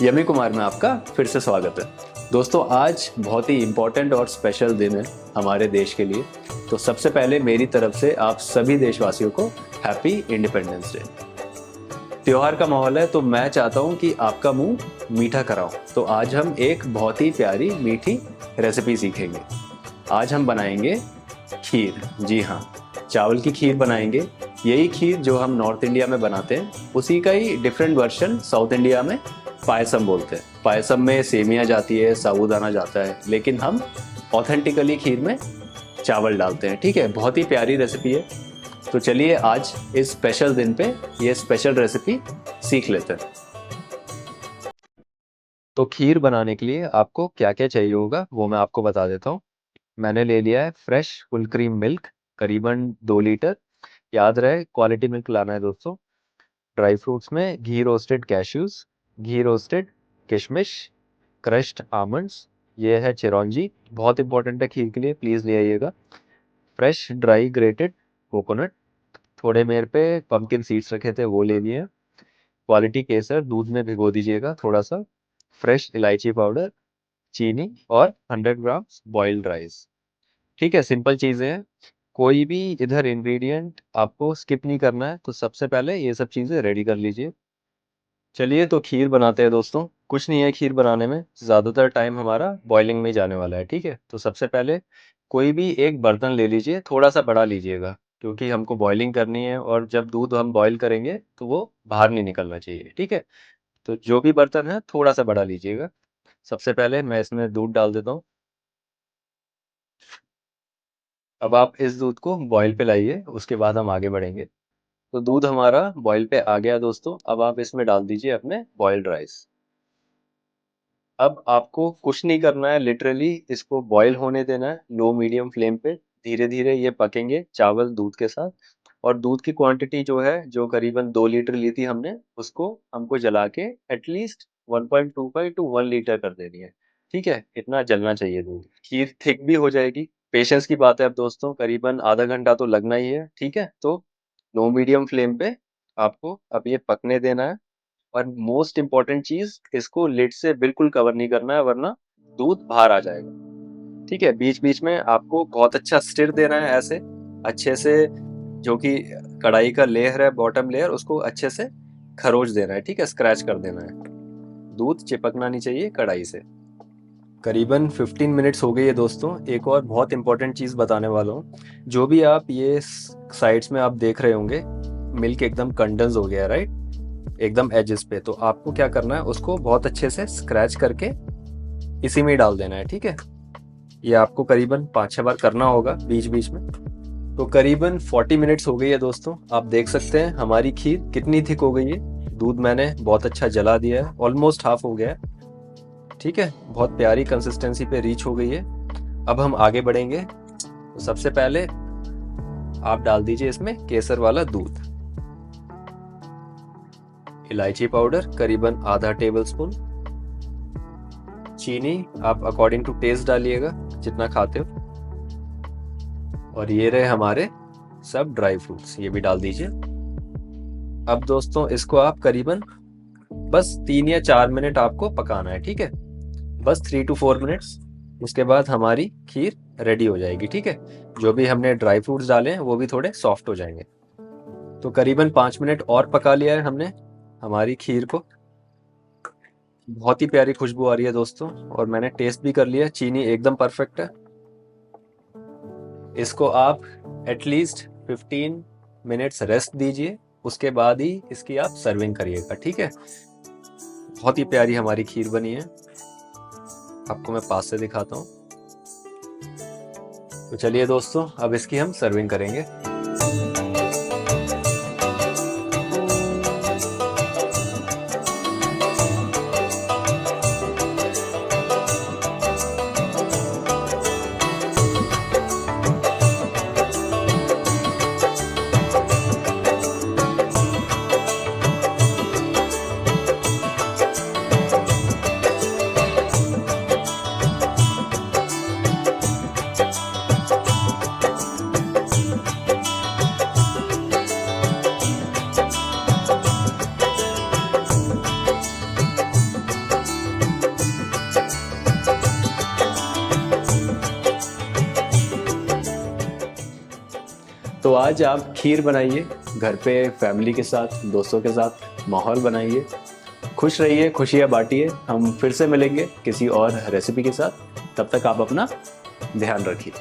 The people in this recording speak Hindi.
यमी कुमार में आपका फिर से स्वागत है। दोस्तों, आज बहुत ही इम्पोर्टेंट और स्पेशल दिन है हमारे देश के लिए। तो सबसे पहले मेरी तरफ से आप सभी देशवासियों को हैप्पी इंडिपेंडेंस डे। त्योहार का माहौल है, तो मैं चाहता हूँ कि आपका मुंह मीठा कराऊं। तो आज हम एक बहुत ही प्यारी मीठी रेसिपी सीखेंगे। आज हम बनाएंगे खीर। जी हाँ, चावल की खीर बनाएंगे। यही खीर जो हम नॉर्थ इंडिया में बनाते हैं, उसी का ही डिफरेंट वर्जन साउथ इंडिया में पायसम बोलते हैं। पायसम में सेमिया जाती है, साबूदाना जाता है, लेकिन हम ऑथेंटिकली खीर में चावल डालते हैं। ठीक है, बहुत ही प्यारी रेसिपी है। तो चलिए आज इस स्पेशल दिन पे ये स्पेशल रेसिपी सीख लेते हैं। तो खीर बनाने के लिए आपको क्या क्या चाहिए होगा वो मैं आपको बता देता हूँ। मैंने ले लिया है फ्रेश फुल क्रीम मिल्क, करीबन 2 लीटर। याद रहे क्वालिटी मिल्क लाना है दोस्तों। ड्राई फ्रूट्स में घी रोस्टेड कैश्यूज, घी रोस्टेड किशमिश, क्रश्ड आमंड्स, ये है चिरौंजी, बहुत इंपॉर्टेंट है खीर के लिए, प्लीज़ ले आइएगा। फ्रेश ड्राई ग्रेटेड कोकोनट, थोड़े मेरे पे पंपकिन सीड्स रखे थे वो ले लिए। क्वालिटी केसर दूध में भिगो दीजिएगा थोड़ा सा। फ्रेश इलायची पाउडर, चीनी और 100 ग्राम बॉइल्ड राइस। ठीक है, सिंपल चीज़ें हैं। कोई भी इधर इंग्रेडिएंट आपको स्किप नहीं करना है, तो सबसे पहले ये सब चीज़ें रेडी कर लीजिए। चलिए तो खीर बनाते हैं दोस्तों। कुछ नहीं है खीर बनाने में, ज़्यादातर टाइम हमारा बॉइलिंग में ही जाने वाला है। ठीक है, तो सबसे पहले कोई भी एक बर्तन ले लीजिए, थोड़ा सा बड़ा लीजिएगा, क्योंकि हमको बॉइलिंग करनी है और जब दूध हम बॉईल करेंगे तो वो बाहर नहीं निकलना चाहिए। ठीक है, तो जो भी बर्तन है थोड़ा सा बड़ा लीजिएगा। सबसे पहले मैं इसमें दूध डाल देता हूँ। अब आप इस दूध को बॉईल पे लाइए, उसके बाद हम आगे बढ़ेंगे। तो दूध हमारा बॉईल पे आ गया दोस्तों। अब आप इसमें डाल दीजिए अपने बॉइल्ड राइस। अब आपको कुछ नहीं करना है, लिटरली इसको बॉईल होने देना है लो मीडियम फ्लेम पे। धीरे धीरे ये पकेंगे चावल दूध के साथ। और दूध की क्वांटिटी जो है, जो करीबन 2 लीटर ली थी हमने, उसको हमको जला के एटलीस्ट 1.25 टू 1 लीटर कर देनी है। ठीक है, इतना जलना चाहिए दूध। खीर थिक भी हो जाएगी। पेशेंस की बात है अब दोस्तों, करीबन आधा घंटा तो लगना ही है। ठीक है, तो लो मीडियम फ्लेम पे आपको अब ये पकने देना है। और मोस्ट इम्पॉर्टेंट चीज, इसको लिड से बिल्कुल कवर नहीं करना है, वरना दूध बाहर आ जाएगा। ठीक है, बीच बीच में आपको बहुत अच्छा स्टिर देना है ऐसे अच्छे से, जो कि कढ़ाई का लेयर है, बॉटम लेयर, उसको अच्छे से खरोच देना है। ठीक है, स्क्रैच कर देना है। दूध चिपकना नहीं चाहिए कढ़ाई से। करीबन 15 मिनट्स हो गई है दोस्तों। एक और बहुत इंपॉर्टेंट चीज़ बताने वाला हूँ। जो भी आप ये साइड्स में आप देख रहे होंगे, मिल्क एकदम कंडेंस हो गया, राइट, एकदम एजेस पे। तो आपको क्या करना है, उसको बहुत अच्छे से स्क्रैच करके इसी में डाल देना है। ठीक है, ये आपको करीबन 5-6 बार करना होगा बीच बीच में। तो करीबन 40 मिनट्स हो गई है दोस्तों। आप देख सकते हैं हमारी खीर कितनी थिक हो गई है। दूध मैंने बहुत अच्छा जला दिया है, ऑलमोस्ट हाफ हो गया है। ठीक है, बहुत प्यारी कंसिस्टेंसी पे रीच हो गई है। अब हम आगे बढ़ेंगे। तो सबसे पहले आप डाल दीजिए इसमें केसर वाला दूध, इलायची पाउडर करीबन आधा टेबल स्पून, चीनी आप अकॉर्डिंग टू टेस्ट डालिएगा जितना खाते हो, और ये रहे हमारे सब ड्राई फ्रूट्स, ये भी डाल दीजिए। अब दोस्तों इसको आप करीबन बस 3 या 4 मिनट आपको पकाना है। ठीक है, बस 3 to 4 मिनट्स। उसके बाद हमारी खीर रेडी हो जाएगी। ठीक है, जो भी हमने ड्राई फ्रूट्स डाले हैं वो भी थोड़े सॉफ्ट हो जाएंगे। तो करीबन 5 मिनट और पका लिया है हमने हमारी खीर को। बहुत ही प्यारी खुशबू आ रही है दोस्तों, और मैंने टेस्ट भी कर लिया, चीनी एकदम परफेक्ट है। इसको आप एटलीस्ट 15 मिनट्स रेस्ट दीजिए, उसके बाद ही इसकी आप सर्विंग करिएगा। ठीक है, बहुत ही प्यारी हमारी खीर बनी है। आपको मैं पास से दिखाता हूँ। तो चलिए दोस्तों, अब इसकी हम सर्विंग करेंगे। आज आप खीर बनाइए घर पे, फैमिली के साथ, दोस्तों के साथ माहौल बनाइए, खुश रहिए, खुशियाँ बांटिए। हम फिर से मिलेंगे किसी और रेसिपी के साथ, तब तक आप अपना ध्यान रखिए।